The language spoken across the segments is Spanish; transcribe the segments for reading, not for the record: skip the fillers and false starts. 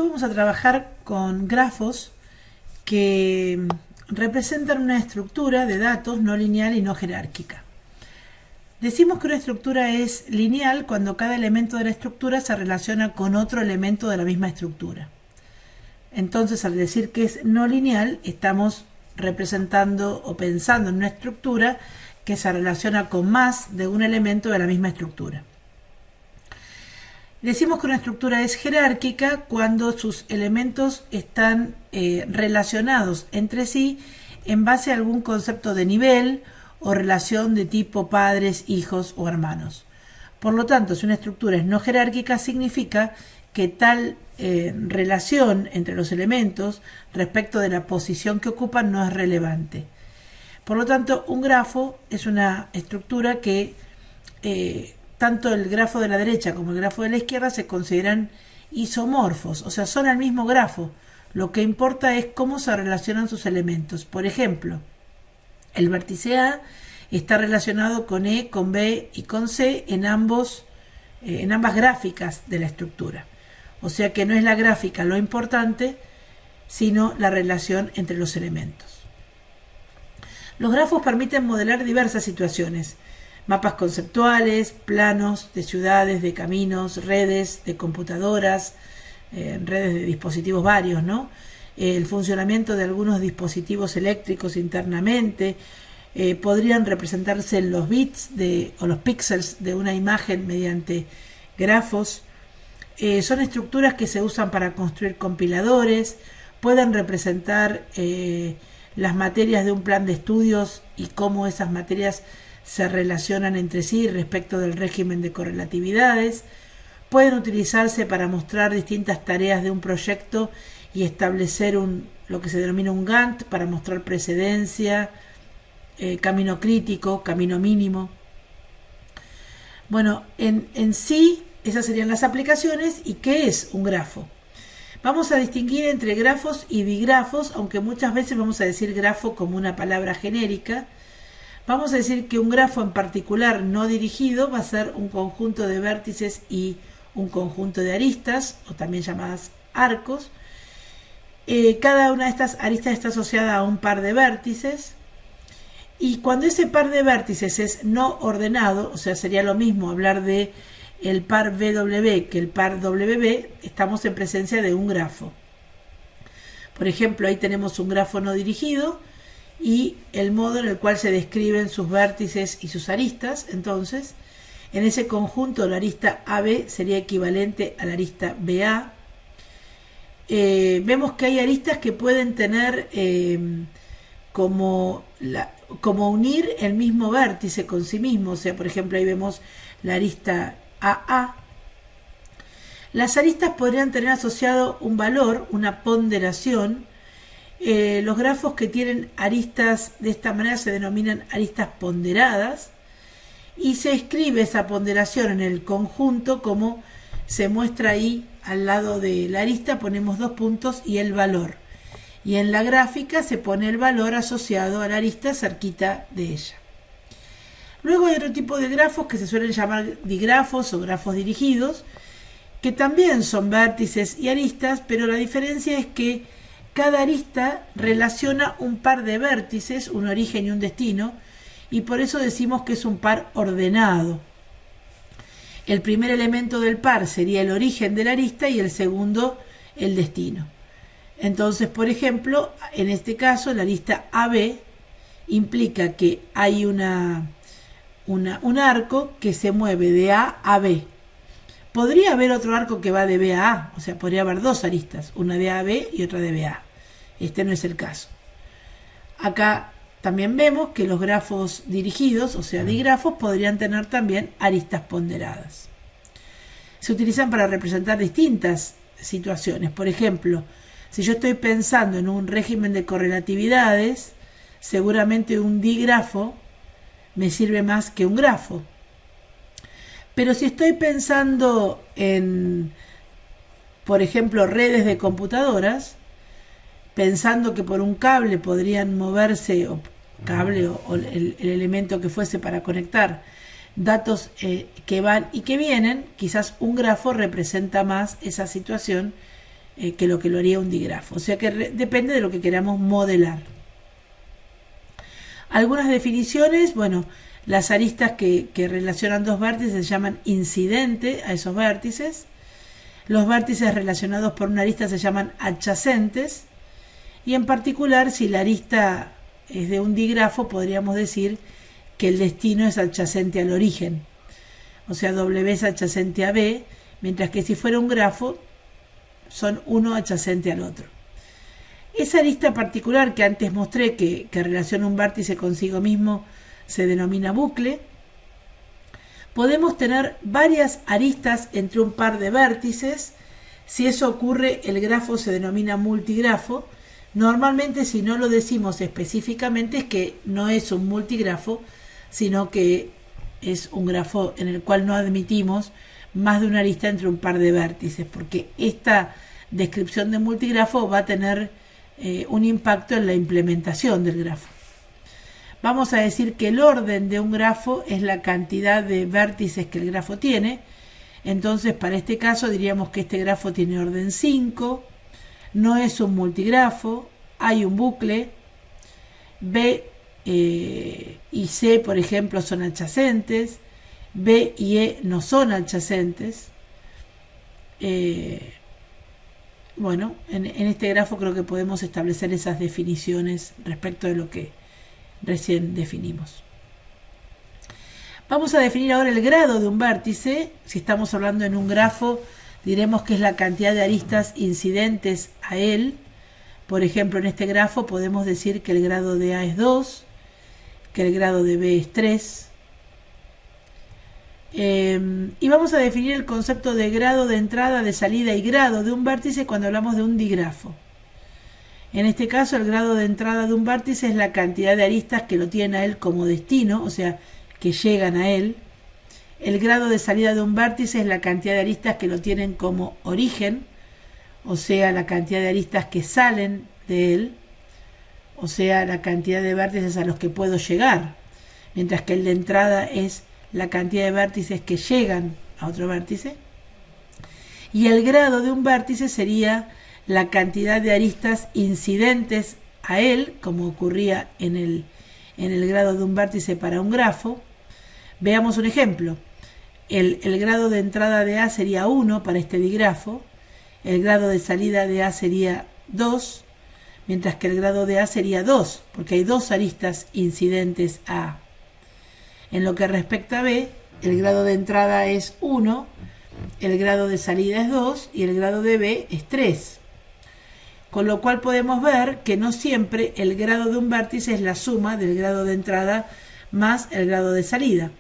Hoy vamos a trabajar con grafos que representan una estructura de datos no lineal y no jerárquica. Decimos que una estructura es lineal cuando cada elemento de la estructura se relaciona con otro elemento de la misma estructura. Entonces, al decir que es no lineal, estamos representando o pensando en una estructura que se relaciona con más de un elemento de la misma estructura. Decimos que una estructura es jerárquica cuando sus elementos están relacionados entre sí en base a algún concepto de nivel o relación de tipo padres, hijos o hermanos. Por lo tanto, si una estructura es no jerárquica, significa que tal relación entre los elementos respecto de la posición que ocupan no es relevante. Por lo tanto, un grafo es una estructura que tanto el grafo de la derecha como el grafo de la izquierda se consideran isomorfos, o sea, son el mismo grafo. Lo que importa es cómo se relacionan sus elementos. Por ejemplo, el vértice A está relacionado con E, con B y con C en ambas gráficas de la estructura. O sea que no es la gráfica lo importante, sino la relación entre los elementos. Los grafos permiten modelar diversas situaciones: mapas conceptuales, planos de ciudades, de caminos, redes de computadoras, redes de dispositivos varios, ¿no? El funcionamiento de algunos dispositivos eléctricos internamente. Podrían representarse los bits o los píxeles de una imagen mediante grafos. Son estructuras que se usan para construir compiladores. Pueden representar las materias de un plan de estudios y cómo esas materias se relacionan entre sí respecto del régimen de correlatividades. Pueden utilizarse para mostrar distintas tareas de un proyecto y establecer lo que se denomina un Gantt para mostrar precedencia, camino crítico, camino mínimo. Bueno, en sí, esas serían las aplicaciones. ¿Y qué es un grafo? Vamos a distinguir entre grafos y digrafos, aunque muchas veces vamos a decir grafo como una palabra genérica. Vamos a decir que un grafo en particular no dirigido va a ser un conjunto de vértices y un conjunto de aristas, o también llamadas arcos. Cada una de estas aristas está asociada a un par de vértices. Y cuando ese par de vértices es no ordenado, o sea, sería lo mismo hablar de el par BW que el par WB, estamos en presencia de un grafo. Por ejemplo, ahí tenemos un grafo no dirigido y el modo en el cual se describen sus vértices y sus aristas. Entonces, en ese conjunto la arista AB sería equivalente a la arista BA. Vemos que hay aristas que pueden tener como unir el mismo vértice con sí mismo. O sea, por ejemplo, ahí vemos la arista AA. Las aristas podrían tener asociado un valor, una ponderación. Los grafos que tienen aristas de esta manera se denominan aristas ponderadas y se escribe esa ponderación en el conjunto como se muestra ahí al lado de la arista. Ponemos 2 puntos y el valor, y en la gráfica se pone el valor asociado a la arista cerquita de ella. Luego hay otro tipo de grafos que se suelen llamar digrafos o grafos dirigidos, que también son vértices y aristas, pero la diferencia es que cada arista relaciona un par de vértices, un origen y un destino, y por eso decimos que es un par ordenado. El primer elemento del par sería el origen de la arista y el segundo el destino. Entonces, por ejemplo, en este caso la arista AB implica que hay un arco que se mueve de A a B. Podría haber otro arco que va de B a A, o sea, podría haber 2 aristas, una de A a B y otra de B a A. Este no es el caso. Acá también vemos que los grafos dirigidos, o sea, digrafos, podrían tener también aristas ponderadas. Se utilizan para representar distintas situaciones. Por ejemplo, si yo estoy pensando en un régimen de correlatividades, seguramente un digrafo me sirve más que un grafo. Pero si estoy pensando en, por ejemplo, redes de computadoras, pensando que por un cable podrían moverse, o el elemento que fuese para conectar datos que van y que vienen, quizás un grafo representa más esa situación que lo haría un digrafo. O sea que depende de lo que queramos modelar. Algunas definiciones, bueno, las aristas que relacionan dos vértices se llaman incidente a esos vértices. Los vértices relacionados por una arista se llaman adyacentes. Y en particular, si la arista es de un digrafo, podríamos decir que el destino es adyacente al origen. O sea, W es adyacente a B, mientras que si fuera un grafo, son uno adyacente al otro. Esa arista particular que antes mostré que relaciona un vértice consigo mismo se denomina bucle. Podemos tener varias aristas entre un par de vértices. Si eso ocurre, el grafo se denomina multigrafo. Normalmente, si no lo decimos específicamente, es que no es un multigrafo, sino que es un grafo en el cual no admitimos más de una arista entre un par de vértices, porque esta descripción de multigrafo va a tener un impacto en la implementación del grafo. Vamos a decir que el orden de un grafo es la cantidad de vértices que el grafo tiene. Entonces, para este caso diríamos que este grafo tiene orden 5, no es un multigrafo, hay un bucle, B y C, por ejemplo, son adyacentes, B y E no son adyacentes. Bueno, en este grafo creo que podemos establecer esas definiciones respecto de lo que recién definimos. Vamos a definir ahora el grado de un vértice. Si estamos hablando en un grafo, diremos que es la cantidad de aristas incidentes a él. Por ejemplo, en este grafo podemos decir que el grado de A es 2, que el grado de B es 3. Y vamos a definir el concepto de grado de entrada, de salida y grado de un vértice cuando hablamos de un digrafo. En este caso, el grado de entrada de un vértice es la cantidad de aristas que lo tienen a él como destino, o sea, que llegan a él. El grado de salida de un vértice es la cantidad de aristas que lo tienen como origen, o sea, la cantidad de aristas que salen de él, o sea, la cantidad de vértices a los que puedo llegar, mientras que el de entrada es la cantidad de vértices que llegan a otro vértice. Y el grado de un vértice sería la cantidad de aristas incidentes a él, como ocurría en el grado de un vértice para un grafo. Veamos un ejemplo. El grado de entrada de A sería 1 para este digrafo, el grado de salida de A sería 2, mientras que el grado de A sería 2, porque hay dos aristas incidentes a A. En lo que respecta a B, el grado de entrada es 1, el grado de salida es 2 y el grado de B es 3. Con lo cual podemos ver que no siempre el grado de un vértice es la suma del grado de entrada más el grado de salida.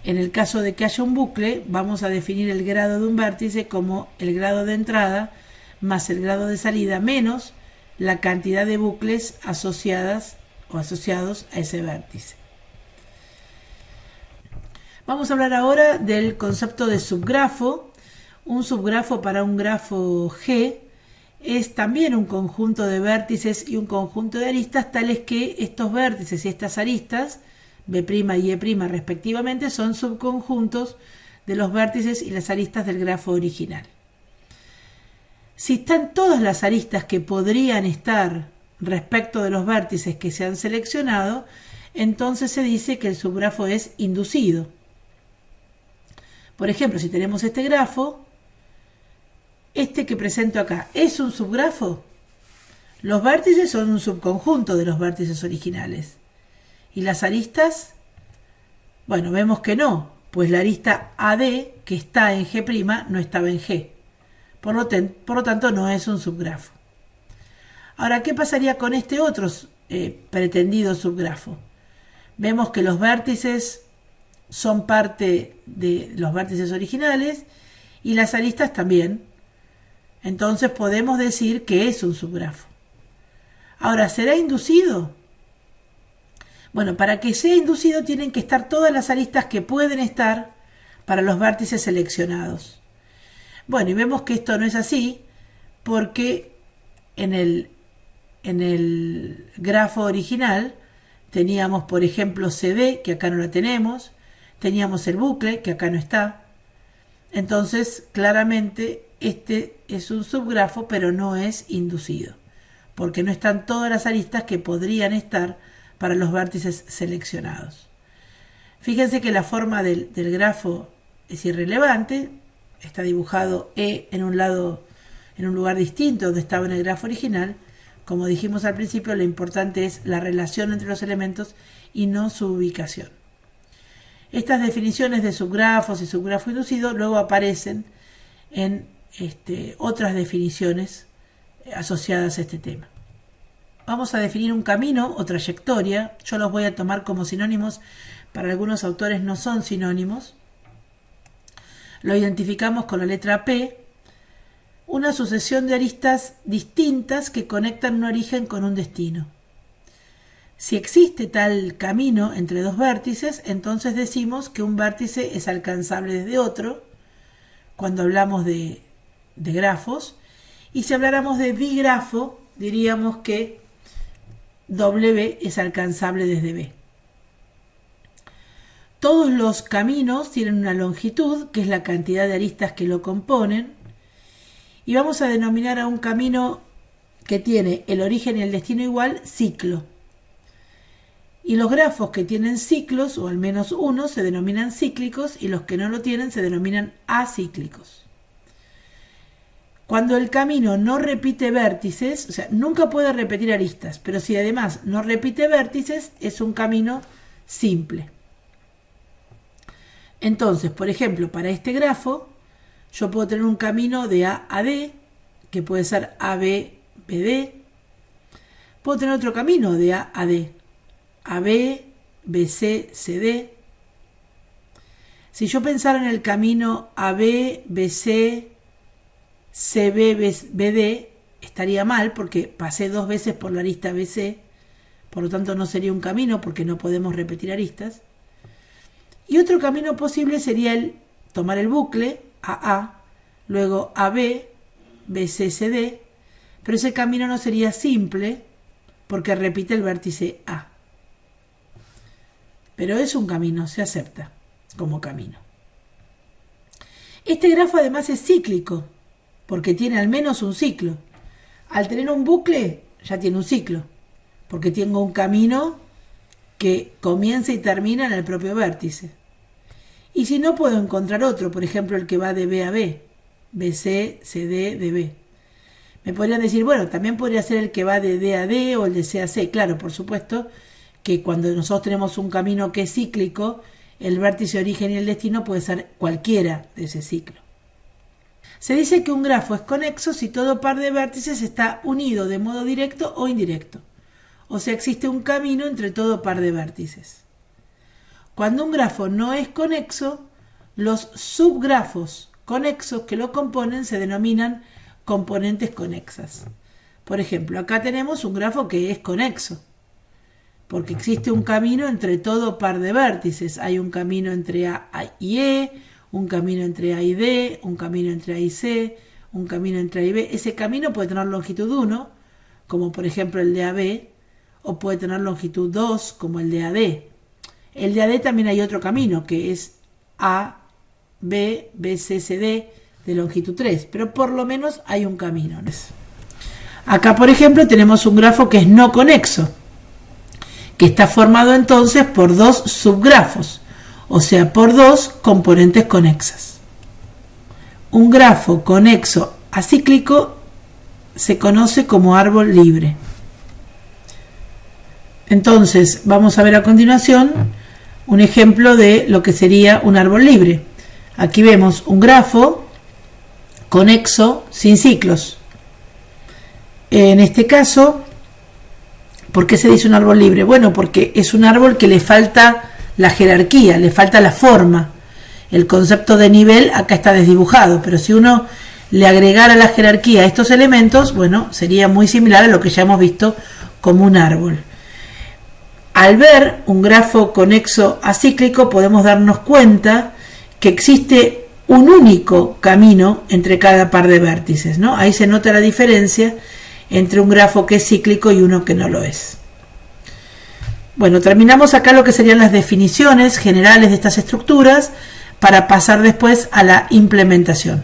En el caso de que haya un bucle, vamos a definir el grado de un vértice como el grado de entrada más el grado de salida menos la cantidad de bucles asociadas o asociados a ese vértice. Vamos a hablar ahora del concepto de subgrafo. Un subgrafo para un grafo G es también un conjunto de vértices y un conjunto de aristas tales que estos vértices y estas aristas, B' y E' respectivamente, son subconjuntos de los vértices y las aristas del grafo original. Si están todas las aristas que podrían estar respecto de los vértices que se han seleccionado, entonces se dice que el subgrafo es inducido. Por ejemplo, si tenemos este grafo, este que presento acá, ¿es un subgrafo? Los vértices son un subconjunto de los vértices originales. ¿Y las aristas? Bueno, vemos que no, pues la arista AD, que está en G', no estaba en G. Por lo tanto, no es un subgrafo. Ahora, ¿qué pasaría con este otro pretendido subgrafo? Vemos que los vértices son parte de los vértices originales y las aristas también. Entonces podemos decir que es un subgrafo. Ahora, ¿será inducido? Bueno, para que sea inducido tienen que estar todas las aristas que pueden estar para los vértices seleccionados. Bueno, y vemos que esto no es así porque en el grafo original teníamos, por ejemplo, CD, que acá no la tenemos, teníamos el bucle, que acá no está. entonces claramente este es un subgrafo, pero no es inducido, porque no están todas las aristas que podrían estar para los vértices seleccionados. Fíjense que la forma del grafo es irrelevante, está dibujado E en un lado, en un lugar distinto donde estaba en el grafo original. Como dijimos al principio, lo importante es la relación entre los elementos y no su ubicación. Estas definiciones de subgrafos y subgrafo inducido luego aparecen en otras definiciones asociadas a este tema. Vamos a definir un camino o trayectoria. Yo los voy a tomar como sinónimos, para algunos autores no son sinónimos. Lo identificamos con la letra P, una sucesión de aristas distintas que conectan un origen con un destino. Si existe tal camino entre dos vértices, entonces decimos que un vértice es alcanzable desde otro, cuando hablamos de grafos, y si habláramos de bigrafo, diríamos que W es alcanzable desde B. Todos los caminos tienen una longitud, que es la cantidad de aristas que lo componen, y vamos a denominar a un camino que tiene el origen y el destino igual, ciclo. Y los grafos que tienen ciclos, o al menos uno, se denominan cíclicos, y los que no lo tienen se denominan acíclicos. Cuando el camino no repite vértices, o sea, nunca puede repetir aristas, pero si además no repite vértices, es un camino simple. Entonces, por ejemplo, para este grafo, yo puedo tener un camino de A a D, que puede ser AB, BD. Puedo tener otro camino de A a D, AB, BC, CD. Si yo pensara en el camino AB, BC, CB, BD, estaría mal porque pasé dos veces por la arista BC, por lo tanto no sería un camino porque no podemos repetir aristas. Y otro camino posible sería el tomar el bucle AA, luego AB, BC, CD, pero ese camino no sería simple porque repite el vértice A. Pero es un camino, se acepta como camino. Este grafo además es cíclico, porque tiene al menos un ciclo. Al tener un bucle, ya tiene un ciclo, porque tengo un camino que comienza y termina en el propio vértice. Y si no, puedo encontrar otro, por ejemplo, el que va de B a B, BC, CD, DB. Me podrían decir, bueno, también podría ser el que va de D a D o el de C a C. Claro, por supuesto que cuando nosotros tenemos un camino que es cíclico, el vértice origen y el destino puede ser cualquiera de ese ciclo. Se dice que un grafo es conexo si todo par de vértices está unido de modo directo o indirecto. O sea, existe un camino entre todo par de vértices. Cuando un grafo no es conexo, los subgrafos conexos que lo componen se denominan componentes conexas. Por ejemplo, acá tenemos un grafo que es conexo, porque existe un camino entre todo par de vértices. Hay un camino entre A y E, un camino entre A y D, un camino entre A y C, un camino entre A y B. Ese camino puede tener longitud 1, como por ejemplo el de AB, o puede tener longitud 2, como el de AD. El de AD también hay otro camino, que es A, B, B, C, C, D, de longitud 3, pero por lo menos hay un camino. Acá, por ejemplo, tenemos un grafo que es no conexo, que está formado entonces por dos subgrafos, o sea, por dos componentes conexas. Un grafo conexo acíclico se conoce como árbol libre. Entonces, vamos a ver a continuación un ejemplo de lo que sería un árbol libre. Aquí vemos un grafo conexo sin ciclos. En este caso, ¿por qué se dice un árbol libre? Bueno, porque es un árbol que le falta la jerarquía, le falta la forma. El concepto de nivel acá está desdibujado, pero si uno le agregara la jerarquía a estos elementos, bueno, sería muy similar a lo que ya hemos visto como un árbol. Al ver un grafo conexo acíclico podemos darnos cuenta que existe un único camino entre cada par de vértices, ¿no? Ahí se nota la diferencia entre un grafo que es cíclico y uno que no lo es. Bueno, terminamos acá lo que serían las definiciones generales de estas estructuras. para pasar después a la implementación.